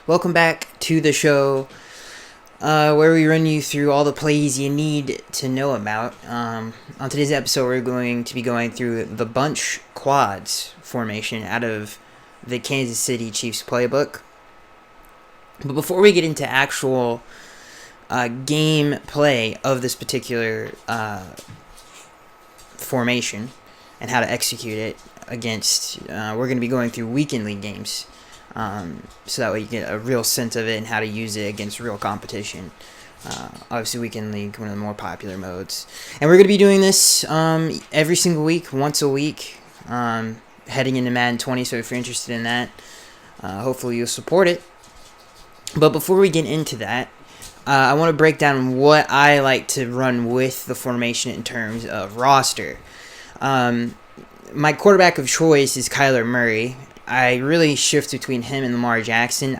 Welcome back to the show where we run you through all the plays you need to know about. On today's episode, we're going to be going through the bunch quads formation out of the Kansas City Chiefs playbook. But before we get into actual game play of this particular formation and how to execute it against, we're going to be going through weekend league games. So that way you get a real sense of it and how to use it against real competition. Obviously, Weekend League, one of the more popular modes. And we're going to be doing this every single week, once a week, heading into Madden 20. So if you're interested in that, hopefully you'll support it. But before we get into that, I want to break down what I like to run with the formation in terms of roster. My quarterback of choice is Kyler Murray. I really shift between him and Lamar Jackson.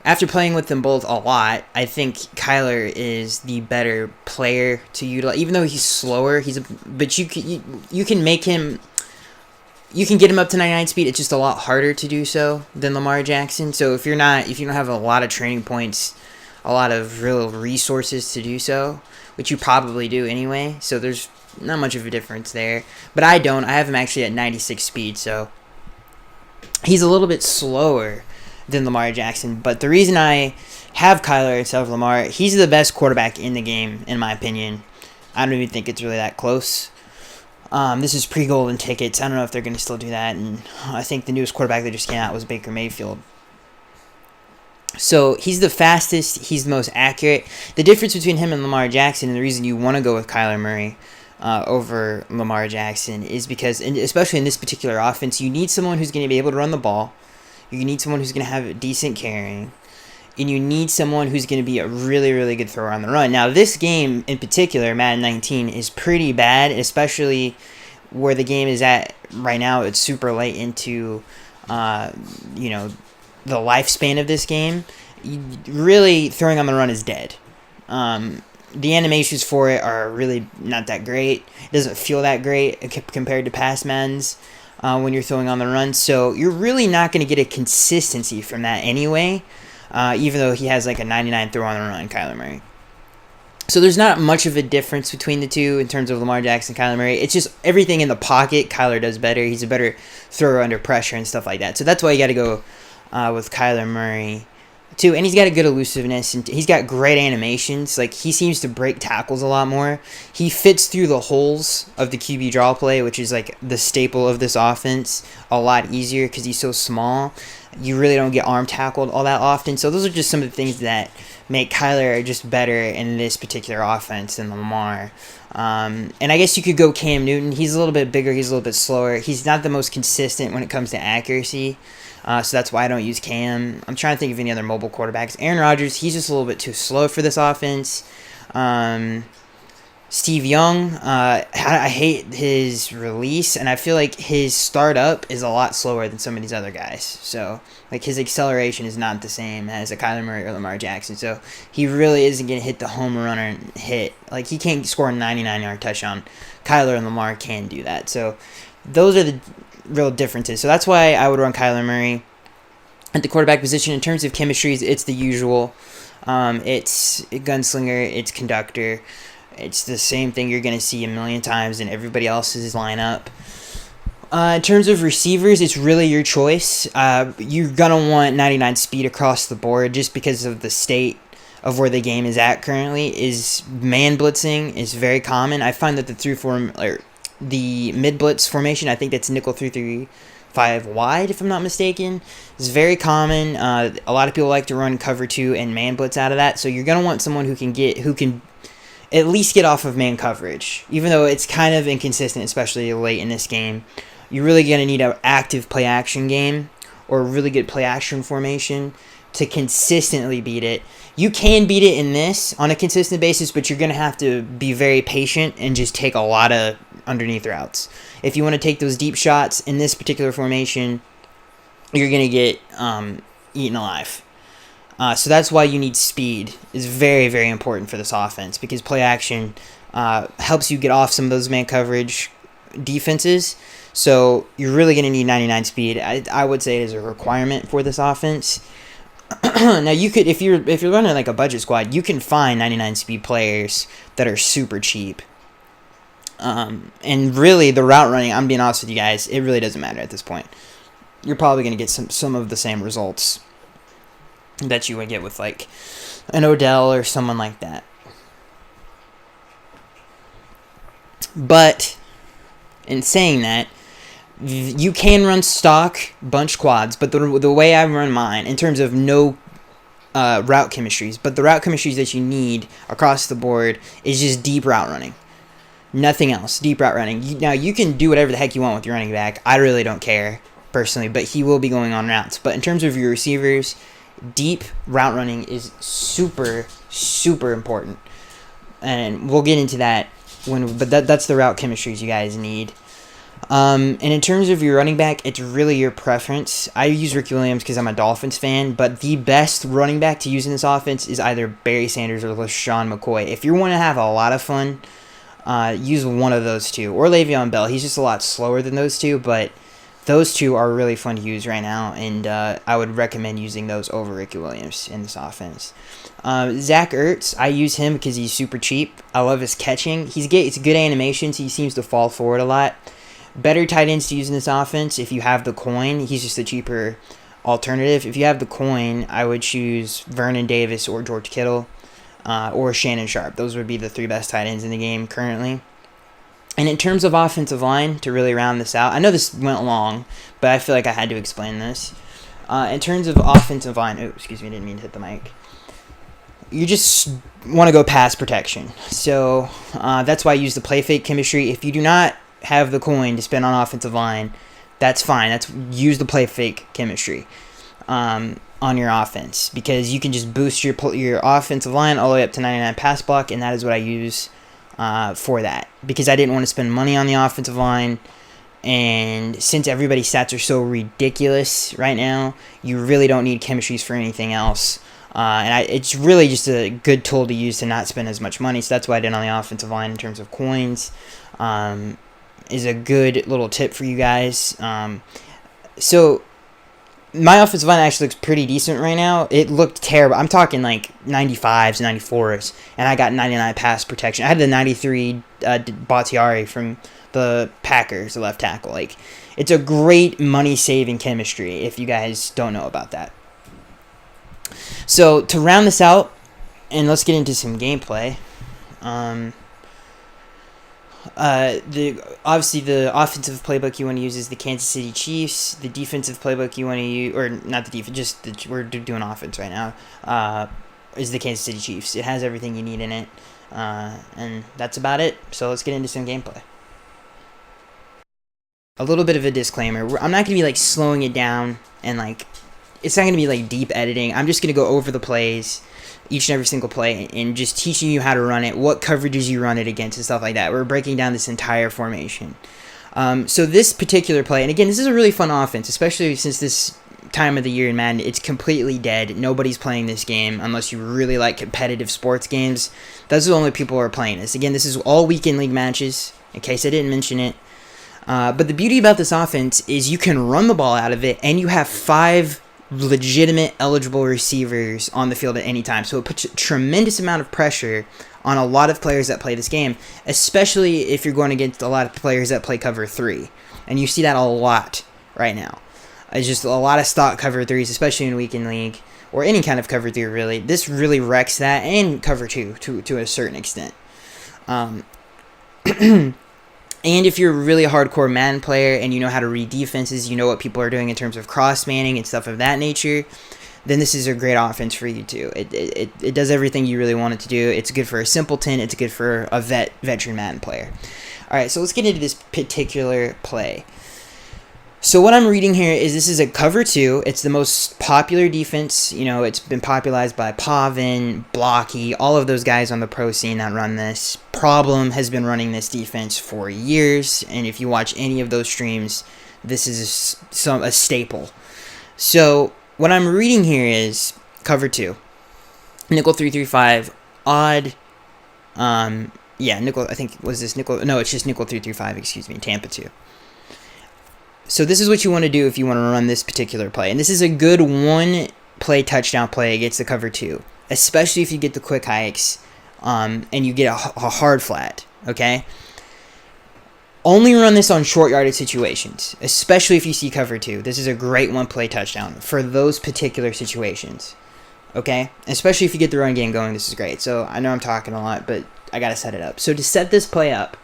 After playing with them both a lot, I think Kyler is the better player to utilize. Even though he's slower, but you can make him, you can get him up to 99 speed. It's just a lot harder to do so than Lamar Jackson. So if you don't have a lot of training points, a lot of real resources to do so, which you probably do anyway. So there's not much of a difference there. But I don't. I have him actually at 96 speed, so he's a little bit slower than Lamar Jackson, but the reason I have Kyler instead of Lamar, he's the best quarterback in the game, in my opinion. I don't even think it's really that close. This is pre-golden tickets. I don't know if they're going to still do that, and I think the newest quarterback that just came out was Baker Mayfield. So he's the fastest, he's the most accurate. The difference between him and Lamar Jackson, and the reason you want to go with Kyler Murray over Lamar Jackson is because, and especially in this particular offense, you need someone who's going to be able to run the ball. You need someone who's going to have a decent carrying. And you need someone who's going to be a really, really good thrower on the run. Now, this game in particular, Madden 19, is pretty bad, especially where the game is at right now. It's super late into, the lifespan of this game. Really, throwing on the run is dead. The animations for it are really not that great. It doesn't feel that great compared to past Maddens when you're throwing on the run. So you're really not going to get a consistency from that anyway, even though he has like a 99 throw on the run, Kyler Murray. So there's not much of a difference between the two in terms of Lamar Jackson and Kyler Murray. It's just everything in the pocket, Kyler does better. He's a better thrower under pressure and stuff like that. So that's why you got to go with Kyler Murray too, and he's got a good elusiveness, and he's got great animations. Like, he seems to break tackles a lot more. He fits through the holes of the QB draw play, which is like the staple of this offense, a lot easier because he's so small. You really don't get arm tackled all that often. So those are just some of the things that make Kyler just better in this particular offense than Lamar. And I guess you could go Cam Newton. He's a little bit bigger. He's a little bit slower. He's not the most consistent when it comes to accuracy. So that's why I don't use Cam. I'm trying to think of any other mobile quarterbacks. Aaron Rodgers, he's just a little bit too slow for this offense. Steve Young, I hate his release, and I feel like his startup is a lot slower than some of these other guys. So, like, his acceleration is not the same as a Kyler Murray or Lamar Jackson. So he really isn't going to hit the home run or hit. Like, he can't score a 99-yard touchdown. Kyler and Lamar can do that. So those are the real differences. So that's why I would run Kyler Murray at the quarterback position. In terms of chemistries, it's the usual. It's gunslinger, it's conductor. It's the same thing you're going to see a million times in everybody else's lineup. In terms of receivers, it's really your choice. You're going to want 99 speed across the board just because of the state of where the game is at currently. Is man blitzing is very common. I find that the mid blitz formation, I think that's nickel 3-3-5 wide, if I'm not mistaken, is very common. A lot of people like to run cover 2 and man blitz out of that. So you're going to want someone who can at least get off of man coverage, even though it's kind of inconsistent, especially late in this game. You're really going to need an active play action game or a really good play action formation to consistently beat it. You can beat it in this on a consistent basis, but you're going to have to be very patient and just take a lot of underneath routes. If you want to take those deep shots in this particular formation, you're going to get eaten alive. So that's why you need speed. Is very, very important for this offense, because play action helps you get off some of those man coverage defenses. So you're really going to need 99 speed. I would say it is a requirement for this offense. Now you could, if you're running like a budget squad, you can find 99 speed players that are super cheap. And really, the route running, I'm being honest with you guys, it really doesn't matter at this point. You're probably going to get some of the same results that you would get with like an Odell or someone like that. But in saying that, you can run stock bunch quads, but the way I run mine, in terms of no route chemistries, but the route chemistries that you need across the board is just deep route running. Nothing else. Deep route running. Now, you can do whatever the heck you want with your running back. I really don't care, personally, but he will be going on routes. But in terms of your receivers, deep route running is super, super important. And we'll get into that but that's the route chemistries you guys need. And in terms of your running back, it's really your preference. I use Ricky Williams because I'm a Dolphins fan, but the best running back to use in this offense is either Barry Sanders or LaShawn McCoy. If you want to have a lot of fun, use one of those two. Or Le'Veon Bell. He's just a lot slower than those two, but those two are really fun to use right now, and I would recommend using those over Ricky Williams in this offense. Zach Ertz, I use him because he's super cheap. I love his catching. It's good animations. He seems to fall forward a lot. Better tight ends to use in this offense if you have the coin. He's just a cheaper alternative. If you have the coin, I would choose Vernon Davis or George Kittle or Shannon Sharp. Those would be the 3 best tight ends in the game currently. And in terms of offensive line, to really round this out, I know this went long, but I feel like I had to explain this. In terms of offensive line, excuse me, I didn't mean to hit the mic. You just want to go pass protection. So that's why I use the play fake chemistry. If you do not have the coin to spend on offensive line, that's fine. Use the play fake chemistry on your offense, because you can just boost your offensive line all the way up to 99 pass block, and that is what I use for that, because I didn't want to spend money on the offensive line. And since everybody's stats are so ridiculous right now, you really don't need chemistries for anything else. It's really just a good tool to use to not spend as much money. So that's what I did on the offensive line in terms of coins. Is a good little tip for you guys. So my offensive line actually looks pretty decent right now. It looked terrible. I'm talking like 95s, 94s, and I got 99 pass protection. I had the 93 Bakhtiari from the Packers, the left tackle. Like, it's a great money-saving chemistry if you guys don't know about that. So to round this out, and let's get into some gameplay. Obviously the offensive playbook you want to use is the Kansas City Chiefs. The defensive playbook you want to use, or not the defense, we're doing offense right now, is the Kansas City Chiefs. It has everything you need in it, and that's about it. So let's get into some gameplay. A little bit of a disclaimer. I'm not going to be like slowing it down, and like it's not going to be like deep editing. I'm just going to go over the plays, each and every single play, and just teaching you how to run it, what coverages you run it against, and stuff like that. We're breaking down this entire formation. So this particular play, and again, this is a really fun offense, especially since this time of the year in Madden, it's completely dead. Nobody's playing this game unless you really like competitive sports games. Those are the only people who are playing this. Again, this is all weekend league matches, in case I didn't mention it. But the beauty about this offense is you can run the ball out of it, and you have 5 legitimate eligible receivers on the field at any time. So it puts a tremendous amount of pressure on a lot of players that play this game, especially if you're going against a lot of players that play cover 3. And you see that a lot right now. It's just a lot of stock cover 3s, especially in weekend league, or any kind of cover 3 really. This really wrecks that, and cover 2 to a certain extent. And if you're a really hardcore Madden player and you know how to read defenses, you know what people are doing in terms of cross-manning and stuff of that nature, then this is a great offense for you too. It does everything you really want it to do. It's good for a simpleton. It's good for a veteran Madden player. All right, so let's get into this particular play. So what I'm reading here is this is a cover 2. It's the most popular defense. You know, it's been popularized by Pavin, Blocky, all of those guys on the pro scene that run this. Problem has been running this defense for years, and if you watch any of those streams, this is a staple. So what I'm reading here is cover 2, nickel 335, odd. Nickel. I think was this nickel? No, it's just nickel 335. Excuse me, Tampa 2. So this is what you want to do if you want to run this particular play. And this is a good one play touchdown play against the cover 2, especially if you get the quick hikes and you get a hard flat, okay? Only run this on short yardage situations, especially if you see cover 2. This is a great one-play touchdown for those particular situations, okay? Especially if you get the run game going, this is great. So I know I'm talking a lot, but I got to set it up. So to set this play up,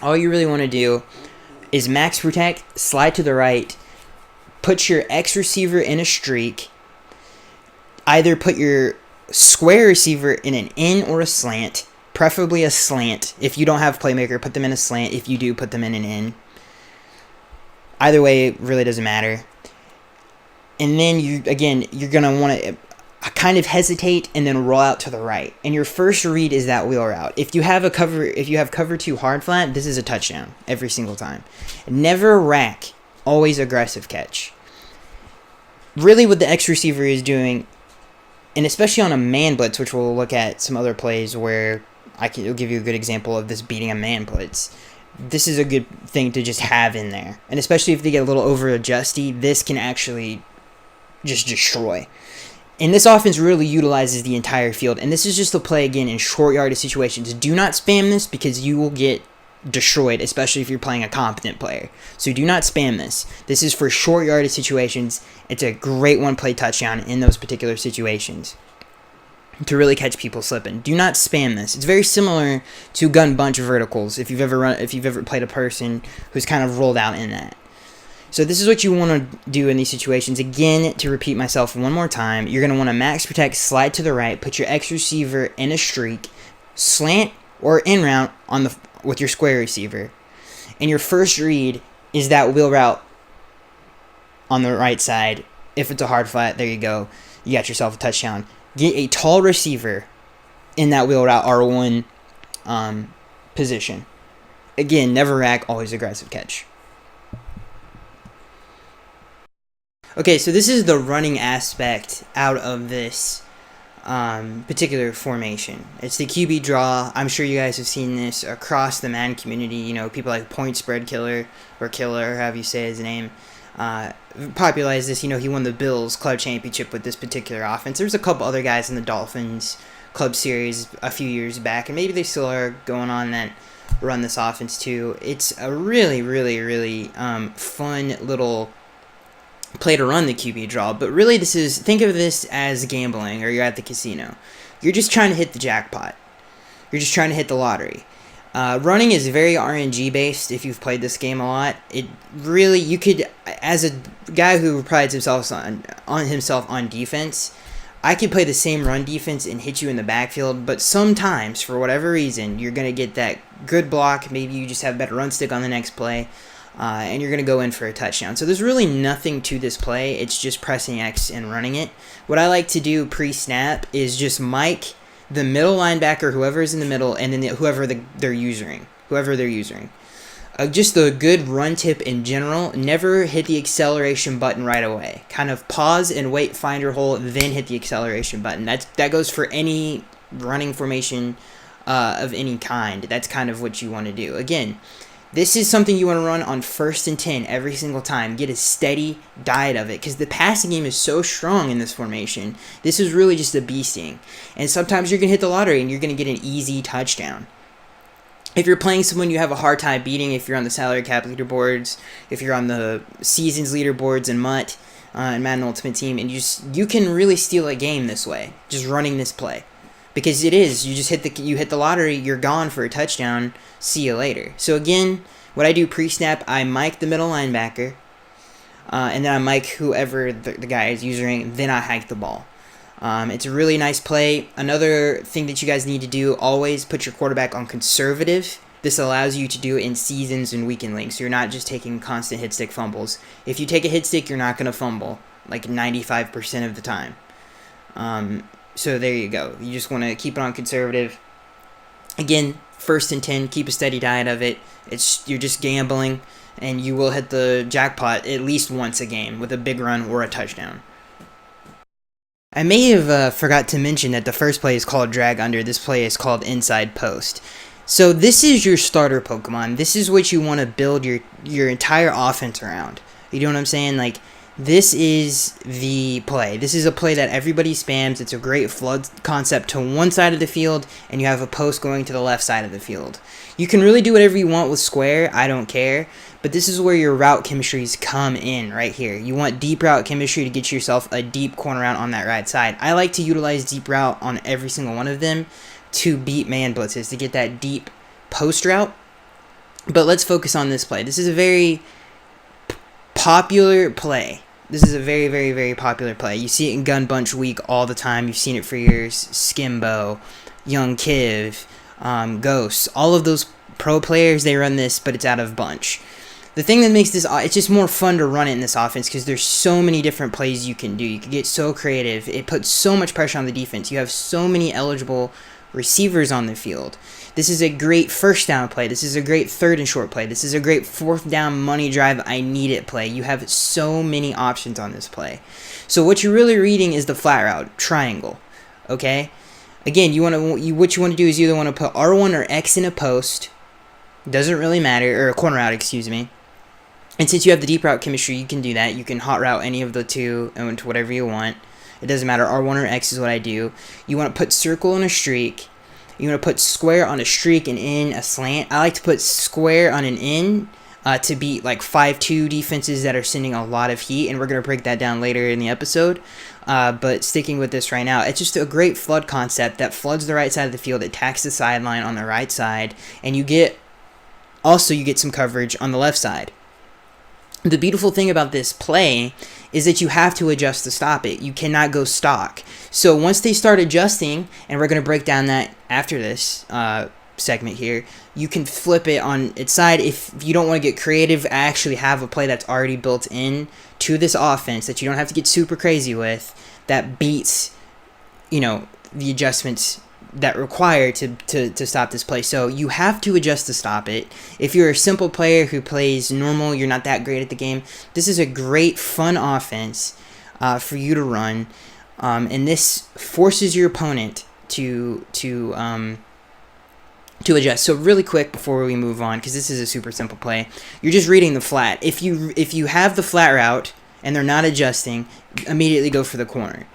all you really want to do is max protect, slide to the right, put your X receiver in a streak, either put your square receiver in an in or a slant, preferably a slant. If you don't have playmaker, put them in a slant. If you do, put them in an in. Either way, it really doesn't matter. And then you're going to want to kind of hesitate and then roll out to the right. And your first read is that wheel route. If you have cover 2 hard flat, this is a touchdown every single time. Never rack, always aggressive catch. Really what the X receiver is doing, and especially on a man blitz, which we'll look at some other plays where it'll give you a good example of this beating a man blitz. This is a good thing to just have in there. And especially if they get a little over adjusty, this can actually just destroy. And this offense really utilizes the entire field. And this is just a play, again, in short yardage situations. Do not spam this because you will get destroyed, especially if you're playing a competent player. So do not spam this. This is for short yardage situations. It's a great one-play touchdown in those particular situations to really catch people slipping. Do not spam this. It's very similar to gun bunch verticals if you've ever played a person who's kind of rolled out in that. So this is what you want to do in these situations. Again, to repeat myself one more time, you're going to want to max protect, slide to the right, put your X receiver in a streak, slant or in route with your square receiver. And your first read is that wheel route on the right side. If it's a hard flat, there you go. You got yourself a touchdown. Get a tall receiver in that wheel route R1 position. Again, never rack, always aggressive catch. Okay, so this is the running aspect out of this particular formation. It's the QB draw. I'm sure you guys have seen this across the Madden community. You know, people like Point Spread Killer, or however you say his name, popularized this. You know, he won the Bills Club Championship with this particular offense. There's a couple other guys in the Dolphins Club Series a few years back, and maybe they still are going on that run this offense too. It's a really, really, really fun little play to run the QB draw, but really think of this as gambling, or you're at the casino. You're just trying to hit the jackpot. You're just trying to hit the lottery. Running is very RNG based. If you've played this game a lot, it really, you could, as a guy who prides himself on defense, I could play the same run defense and hit you in the backfield, but sometimes, for whatever reason, you're going to get that good block. Maybe you just have better run stick on the next play. And you're going to go in for a touchdown. So there's really nothing to this play. It's just pressing X and running it. What I like to do pre-snap is just mic the middle linebacker, whoever is in the middle, and then whoever they're using. Just a good run tip in general. Never hit the acceleration button right away. Kind of pause and wait, find your hole, then hit the acceleration button. That goes for any running formation of any kind. That's kind of what you want to do. Again, this is something you want to run on 1st and 10 every single time. Get a steady diet of it because the passing game is so strong in this formation. This is really just a beasting. And sometimes you're going to hit the lottery and you're going to get an easy touchdown. If you're playing someone you have a hard time beating, if you're on the salary cap leaderboards, if you're on the seasons leaderboards and MUT and Madden Ultimate Team, and you can really steal a game this way, just running this play. Because you just hit the lottery, you're gone for a touchdown, see you later. So again, what I do pre-snap, I mic the middle linebacker, and then I mic whoever the guy is using, then I hike the ball. It's a really nice play. Another thing that you guys need to do, always put your quarterback on conservative. This allows you to do it in seasons and weekend leagues, so you're not just taking constant hit stick fumbles. If you take a hit stick, you're not going to fumble, like 95% of the time. So there you go. You just want to keep it on conservative. Again, 1st and 10, keep a steady diet of it. You're just gambling, and you will hit the jackpot at least once a game with a big run or a touchdown. I may have forgot to mention that the first play is called Drag Under. This play is called Inside Post. So this is your starter Pokemon. This is what you want to build your entire offense around. You know what I'm saying? Like, This is the play. This is a play that everybody spams. It's a great flood concept to one side of the field, and you have a post going to the left side of the field. You can really do whatever you want with square. I don't care. But this is where your route chemistries come in right here. You want deep route chemistry to get yourself a deep corner route on that right side. I like to utilize deep route on every single one of them to beat man blitzes, to get that deep post route. But let's focus on this play. This is a very popular play. This is a very, very, very popular play. You see it in Gun Bunch Week all the time. You've seen it for years. Skimbo, Young Kiv, Ghosts. All of those pro players, they run this, but it's out of bunch. The thing that makes this, it's just more fun to run it in this offense because there's so many different plays you can do. You can get so creative. It puts so much pressure on the defense. You have so many eligible receivers on the field. This is a great first down play. This is a great third and short play. This is a great fourth down money drive, I need it play. You have so many options on this play. So what you're really reading is the flat route, triangle. Okay? Again, what you want to do is you either want to put R1 or X in a post. Doesn't really matter, or a corner route, excuse me. And since you have the deep route chemistry, you can do that. You can hot route any of the two into whatever you want. It doesn't matter. R1 or X is what I do. You want to put circle and a streak. You want to put square on a streak and in a slant. I like to put square on an in to beat like 5-2 defenses that are sending a lot of heat, and we're going to break that down later in the episode. But sticking with this right now, it's just a great flood concept that floods the right side of the field, attacks the sideline on the right side, and you get some coverage on the left side. The beautiful thing about this play is that you have to adjust to stop it. You cannot go stock. So once they start adjusting, and we're going to break down that after this segment here, you can flip it on its side. If you don't want to get creative, I actually have a play that's already built in to this offense that you don't have to get super crazy with, that beats, the adjustments that require to stop this play. So you have to adjust to stop it. If you're a simple player who plays normal, you're not that great at the game, this is a great fun offense for you to run, and this forces your opponent to adjust. So really quick before we move on, because this is a super simple play, you're just reading the flat. If you have the flat route and they're not adjusting, immediately go for the corner.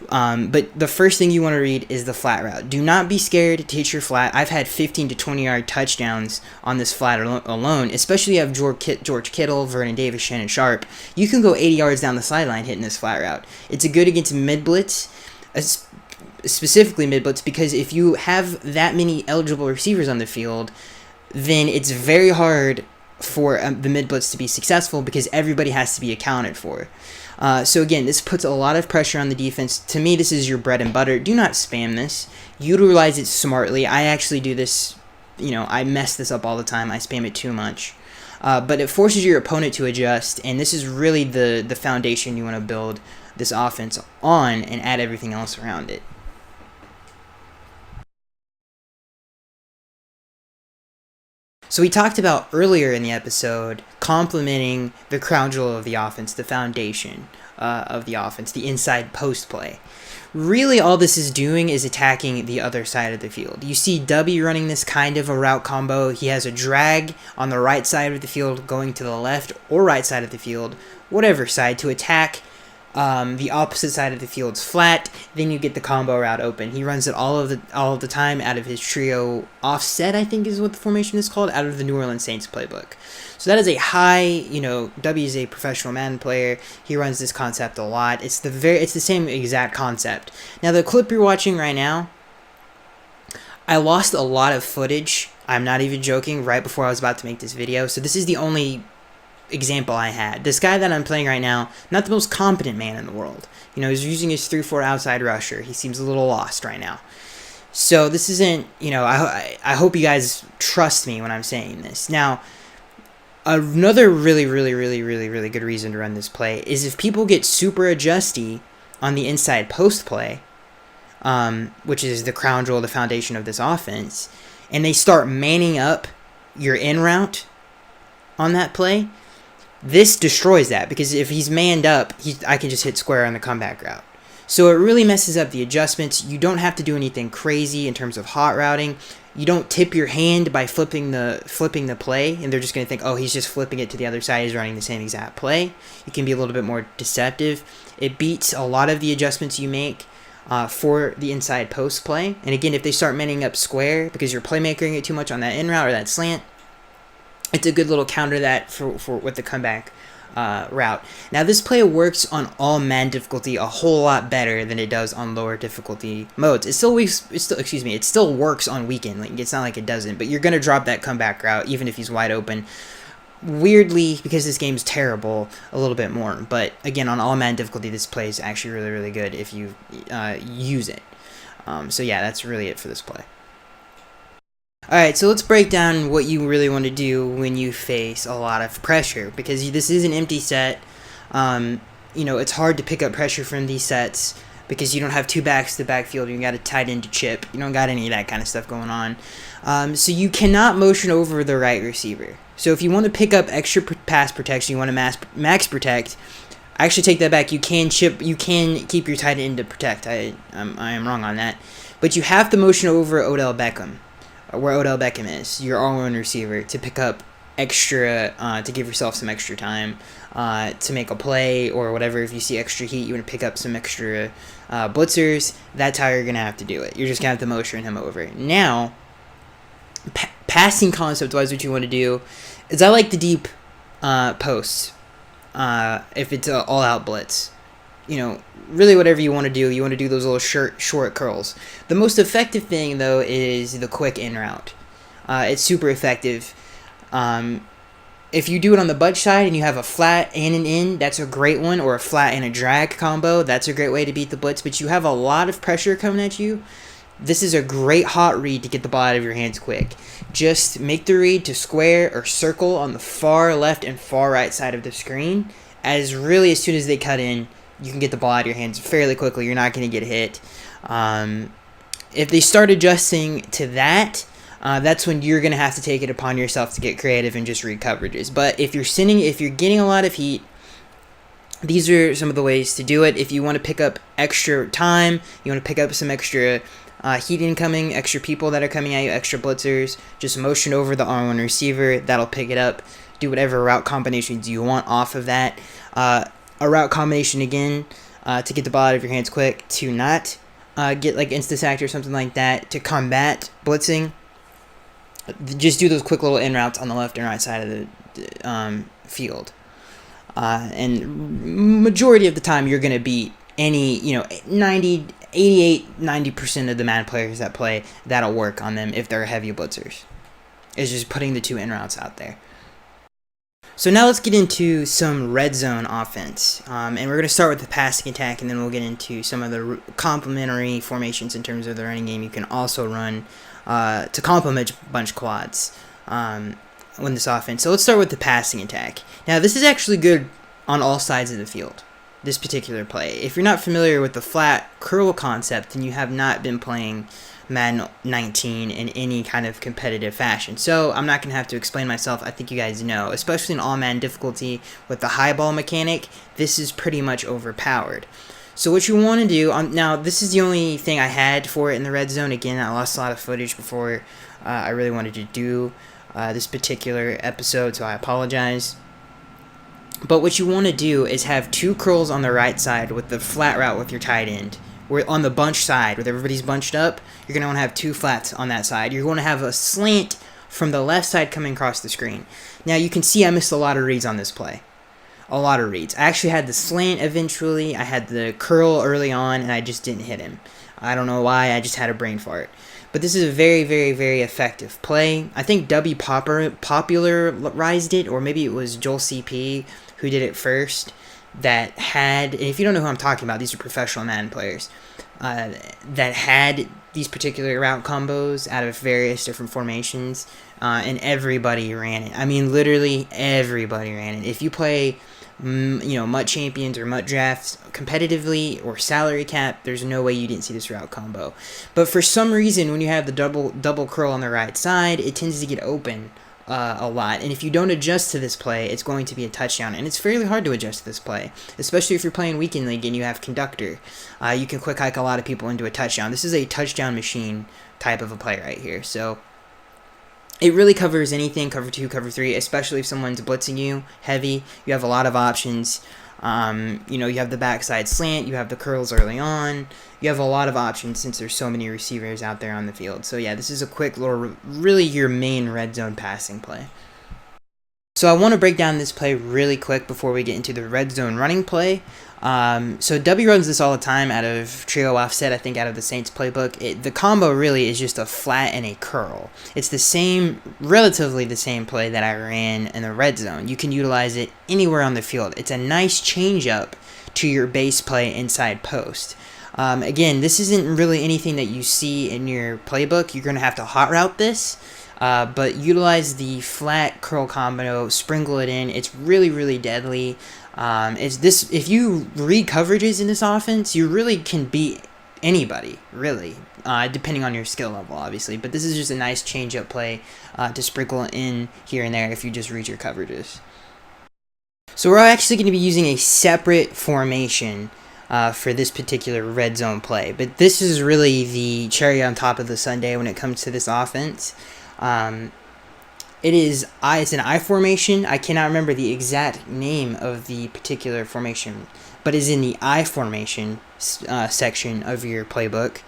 But the first thing you want to read is the flat route. Do not be scared to hit your flat. I've had 15 to 20 yard touchdowns on this flat alone, especially if you have George Kittle, Vernon Davis, Shannon Sharp. You can go 80 yards down the sideline hitting this flat route. It's good against mid-blitz, specifically mid-blitz, because if you have that many eligible receivers on the field, then it's very hard for the mid-blitz to be successful because everybody has to be accounted for. So again, this puts a lot of pressure on the defense. To me, this is your bread and butter. Do not spam this. Utilize it smartly. I actually do this, I mess this up all the time. I spam it too much. But it forces your opponent to adjust, and this is really the foundation you want to build this offense on and add everything else around it. So we talked about earlier in the episode complementing the crown jewel of the offense, the foundation of the offense, the inside post play. Really all this is doing is attacking the other side of the field. You see W running this kind of a route combo. He has a drag on the right side of the field going to the left or right side of the field, whatever side, to attack the opposite side of the field's flat. Then you get the combo route open. He runs it all of the time out of his trio offset, I think is what the formation is called, out of the New Orleans Saints playbook. So that is a high, W is a professional Madden player. He runs this concept a lot. It's the same exact concept. Now the clip you're watching right now, I lost a lot of footage. I'm not even joking, right before I was about to make this video. So this is the only example I had. This guy that I'm playing right now, not the most competent man in the world. He's using his 3-4 outside rusher. He seems a little lost right now. So this isn't, I hope you guys trust me when I'm saying this. Now, another really, really, really, really, really good reason to run this play is if people get super adjusty on the inside post play, which is the crown jewel, the foundation of this offense, and they start manning up your in route on that play, this destroys that, because if he's manned up, I can just hit square on the comeback route. So it really messes up the adjustments. You don't have to do anything crazy in terms of hot routing. You don't tip your hand by flipping the play, and they're just going to think, oh, he's just flipping it to the other side. He's running the same exact play. It can be a little bit more deceptive. It beats a lot of the adjustments you make for the inside post play. And again, if they start manning up square because you're playmakering it too much on that in route or that slant, it's a good little counter that for with the comeback route. Now this play works on all Madden difficulty a whole lot better than it does on lower difficulty modes. It still works on weekend. Like, it's not like it doesn't, but you're gonna drop that comeback route even if he's wide open. Weirdly, because this game's terrible, a little bit more. But again, on all Madden difficulty, this play is actually really, really good if you use it. So yeah, that's really it for this play. Alright, so let's break down what you really want to do when you face a lot of pressure, because this is an empty set. It's hard to pick up pressure from these sets because you don't have two backs to the backfield. You got a tight end to chip. You don't got any of that kind of stuff going on. So you cannot motion over the right receiver. So if you want to pick up extra pass protection, you want to max protect. I actually take that back. You can keep your tight end to protect. I am wrong on that, but you have to motion over Odell Beckham, where Odell Beckham is, your all-in receiver, to pick up extra, to give yourself some extra time to make a play or whatever. If you see extra heat, you want to pick up some extra blitzers. That's how you're going to have to do it. You're just going to have to motion him over. Now, passing concept-wise, what you want to do is I like the deep posts if it's an all-out blitz. Really whatever you want to do those little short curls. The most effective thing, though, is the quick in route. It's super effective. If you do it on the bunch side and you have a flat and an in, that's a great one, or a flat and a drag combo. That's a great way to beat the blitz, but you have a lot of pressure coming at you. This is a great hot read to get the ball out of your hands quick. Just make the read to square or circle on the far left and far right side of the screen. As soon as they cut in, you can get the ball out of your hands fairly quickly. You're not going to get hit. If they start adjusting to that, that's when you're going to have to take it upon yourself to get creative and just read coverages. But if you're getting a lot of heat, these are some of the ways to do it. If you want to pick up extra time, you want to pick up some extra heat incoming, extra people that are coming at you, extra blitzers, just motion over the R1 receiver. That'll pick it up. Do whatever route combinations you want off of that. A route combination again to get the ball out of your hands quick, to not get like insta-sacked or something like that, to combat blitzing. Just do those quick little in routes on the left and right side of the field. And majority of the time you're going to beat any, 90% of the Madden players that play. That'll work on them if they're heavy blitzers. It's just putting the two in routes out there. So now let's get into some red zone offense. And we're going to start with the passing attack, and then we'll get into some of the complementary formations in terms of the running game you can also run to complement bunch quads when this offense. So let's start with the passing attack. Now this is actually good on all sides of the field, this particular play. If you're not familiar with the flat curl concept, then you have not been playing Madden 19 in any kind of competitive fashion. So I'm not going to have to explain myself. I think you guys know, especially in all Madden difficulty with the high ball mechanic, this is pretty much overpowered. So what you want to do, now this is the only thing I had for it in the red zone. Again, I lost a lot of footage before I really wanted to do this particular episode, so I apologize. But what you want to do is have two curls on the right side with the flat route with your tight end. Where on the bunch side, where everybody's bunched up, you're going to want to have two flats on that side. You're going to have a slant from the left side coming across the screen. Now you can see I missed a lot of reads on this play. A lot of reads. I actually had the slant eventually. I had the curl early on, and I just didn't hit him. I don't know why. I just had a brain fart. But this is a very, very, very effective play. I think W popularized it, or maybe it was Joel CP who did it first. That had, and if you don't know who I'm talking about, these are professional Madden players that had these particular route combos out of various different formations, and everybody ran it. I mean, literally everybody ran it. If you play, MUT Champions or MUT Drafts competitively or salary cap, there's no way you didn't see this route combo. But for some reason, when you have the double curl on the right side, it tends to get open a lot. And if you don't adjust to this play, it's going to be a touchdown. And it's fairly hard to adjust to this play, especially if you're playing weekend league and you have conductor. You can quick hike a lot of people into a touchdown. This is a touchdown machine type of a play right here. So it really covers anything, cover 2, cover 3, especially if someone's blitzing you heavy. You have a lot of options. You have the backside slant, you have the curls early on, you have a lot of options since there's so many receivers out there on the field. So yeah, this is a quick little, really your main red zone passing play. So I want to break down this play really quick before we get into the red zone running play. So W runs this all the time out of trio offset, I think out of the Saints playbook. The combo really is just a flat and a curl. It's the same, relatively the same play that I ran in the red zone. You can utilize it anywhere on the field. It's a nice change up to your base play inside post. Again, this isn't really anything that you see in your playbook. You're going to have to hot route this. But utilize the flat curl combo, sprinkle it in. It's really, really deadly. If you read coverages in this offense, you really can beat anybody, really, depending on your skill level, obviously. But this is just a nice change-up play to sprinkle in here and there if you just read your coverages. So we're actually going to be using a separate formation for this particular red zone play. But this is really the cherry on top of the sundae when it comes to this offense. It's an I formation. I cannot remember the exact name of the particular formation, but it's in the I formation section of your playbook.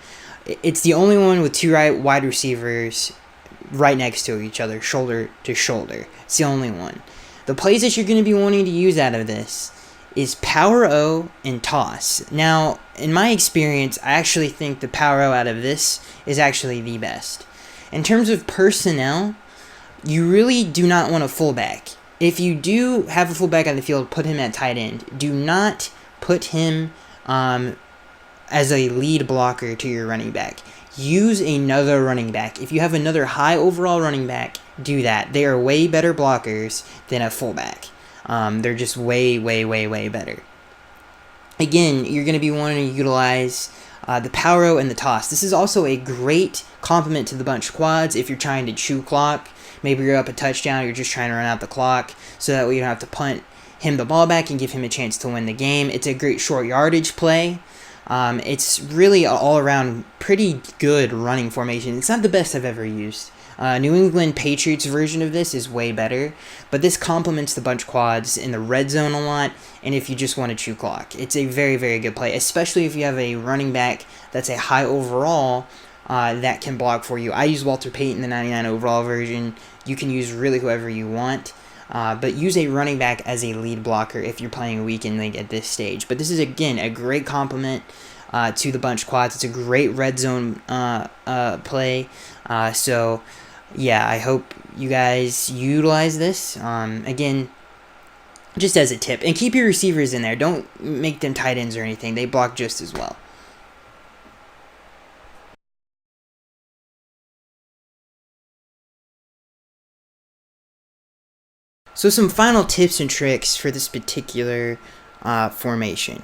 It's the only one with 2 wide receivers right next to each other, shoulder to shoulder. It's the only one. The plays that you're going to be wanting to use out of this is power O and toss. Now, in my experience, I actually think the power O out of this is actually the best. In terms of personnel, you really do not want a fullback. If you do have a fullback on the field, put him at tight end. Do not put him as a lead blocker to your running back. Use another running back. If you have another high overall running back, do that. They are way better blockers than a fullback. They're just way, way, way, way better. Again, you're going to be wanting to utilize the power O and the toss. This is also a great complement to the bunch quads if you're trying to chew clock. Maybe you're up a touchdown, you're just trying to run out the clock, so that way you don't have to punt him the ball back and give him a chance to win the game. It's a great short yardage play. It's really an all-around pretty good running formation. It's not the best I've ever used. New England Patriots version of this is way better, but this complements the bunch quads in the red zone a lot, and if you just want to chew clock. It's a very, very good play, especially if you have a running back that's a high overall that can block for you. I use Walter Payton, the 99 overall version. You can use really whoever you want, but use a running back as a lead blocker if you're playing a weekend league at this stage. But this is, again, a great complement to the bunch quads. It's a great red zone play. So, yeah, I hope you guys utilize this. Again, just as a tip. And keep your receivers in there. Don't make them tight ends or anything. They block just as well. So some final tips and tricks for this particular formation.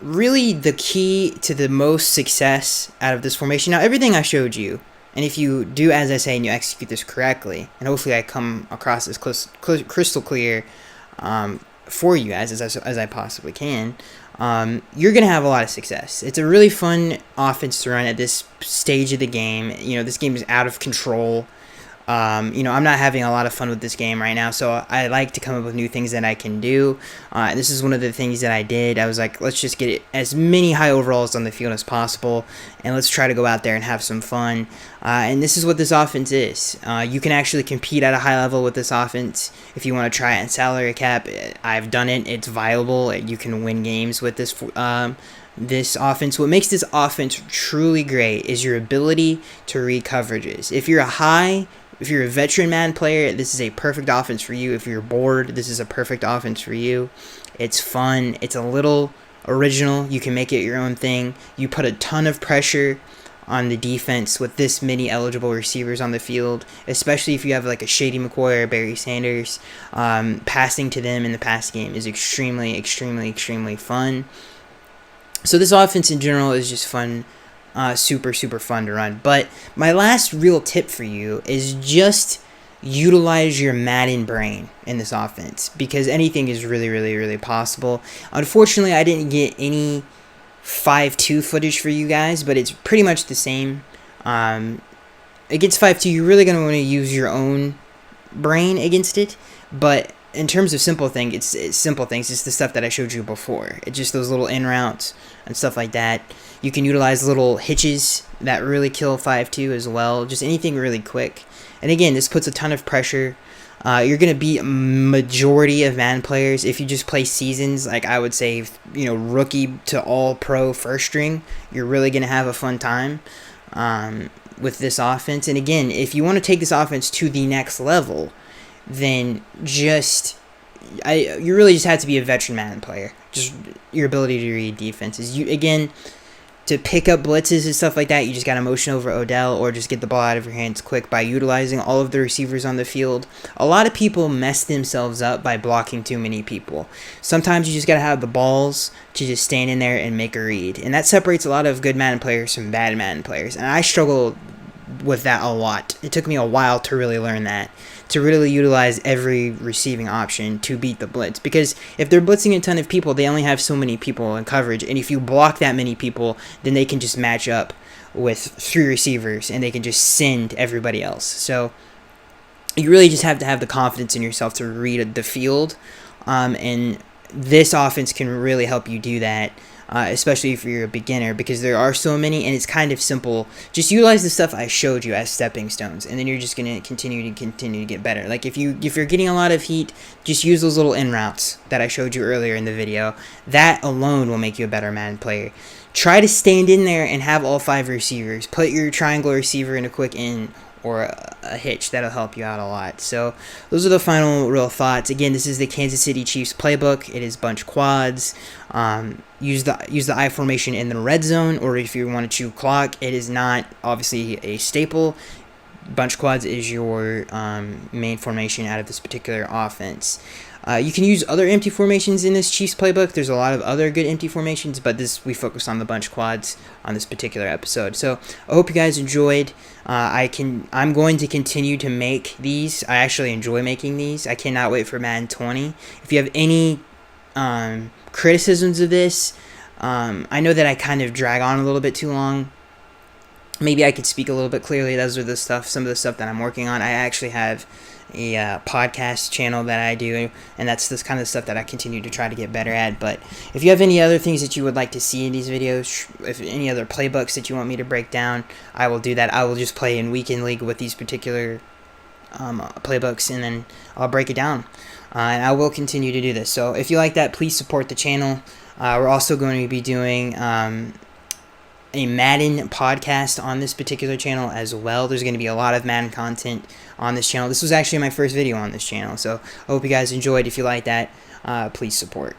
Really the key to the most success out of this formation. Now, everything I showed you, and if you do as I say and you execute this correctly, and hopefully I come across as crystal clear for you guys as I possibly can, you're going to have a lot of success. It's a really fun offense to run at this stage of the game. This game is out of control. I'm not having a lot of fun with this game right now, so I like to come up with new things that I can do. This is one of the things that I did. I was like, let's just get as many high overalls on the field as possible, and let's try to go out there and have some fun. And this is what this offense is. You can actually compete at a high level with this offense if you want to try it in salary cap. I've done it. It's viable. You can win games with this this offense. What makes this offense truly great is your ability to read coverages. If you're a veteran Madden player, this is a perfect offense for you. If you're bored, this is a perfect offense for you. It's fun. It's a little original. You can make it your own thing. You put a ton of pressure on the defense with this many eligible receivers on the field, especially if you have like a Shady McCoy or Barry Sanders. Passing to them in the pass game is extremely, extremely, extremely fun. So this offense in general is just fun. Super, super fun to run. But my last real tip for you is just utilize your Madden brain in this offense, because anything is really, really, really possible. Unfortunately, I didn't get any 5-2 footage for you guys, but it's pretty much the same. Against 5-2, you're really going to want to use your own brain against it, but in terms of simple things, it's simple things. It's the stuff that I showed you before. It's just those little in routes and stuff like that. You can utilize little hitches that really kill 5-2 as well. Just anything really quick. And again, this puts a ton of pressure. You're going to beat a majority of Madden players if you just play seasons. Like I would say, rookie to all pro first string, you're really going to have a fun time with this offense. And again, if you want to take this offense to the next level, then you really just have to be a veteran Madden player. Just your ability to read defenses. To pick up blitzes and stuff like that, you just got to motion over Odell or just get the ball out of your hands quick by utilizing all of the receivers on the field. A lot of people mess themselves up by blocking too many people. Sometimes you just got to have the balls to just stand in there and make a read. And that separates a lot of good Madden players from bad Madden players. And I struggled with that a lot. It took me a while to really learn that, to really utilize every receiving option to beat the blitz. Because if they're blitzing a ton of people, they only have so many people in coverage. And if you block that many people, then they can just match up with 3 receivers and they can just send everybody else. So you really just have to have the confidence in yourself to read the field. And this offense can really help you do that. Especially if you're a beginner, because there are so many and it's kind of simple. Just utilize the stuff I showed you as stepping stones, and then you're just going to continue to get better. Like if you're getting a lot of heat, just use those little in routes that I showed you earlier in the video. That alone will make you a better Madden player. Try to stand in there and have all 5 receivers. Put your triangle receiver in a quick in or a hitch. That'll help you out a lot. So those are the final real thoughts. Again, this is the Kansas City Chiefs playbook. It is bunch quads. Use the I formation in the red zone, or if you want to chew clock, it is not obviously a staple. Bunch quads is your main formation out of this particular offense. You can use other empty formations in this Chiefs playbook. There's a lot of other good empty formations, but we focus on the bunch quads on this particular episode. So I hope you guys enjoyed. I'm going to continue to make these. I actually enjoy making these. I cannot wait for Madden 20. If you have any criticisms of this, I know that I kind of drag on a little bit too long. Maybe I could speak a little bit clearly. Those are some of the stuff that I'm working on. I actually have a podcast channel that I do, and that's this kind of stuff that I continue to try to get better at. But if you have any other things that you would like to see in these videos, if any other playbooks that you want me to break down, I will do that. I will just play in weekend league with these particular playbooks, and then I'll break it down. And I will continue to do this. So if you like that, please support the channel. We're also going to be doing a Madden podcast on this particular channel as well. There's going to be a lot of Madden content on this channel. This was actually my first video on this channel, so I hope you guys enjoyed. If you like that, please support.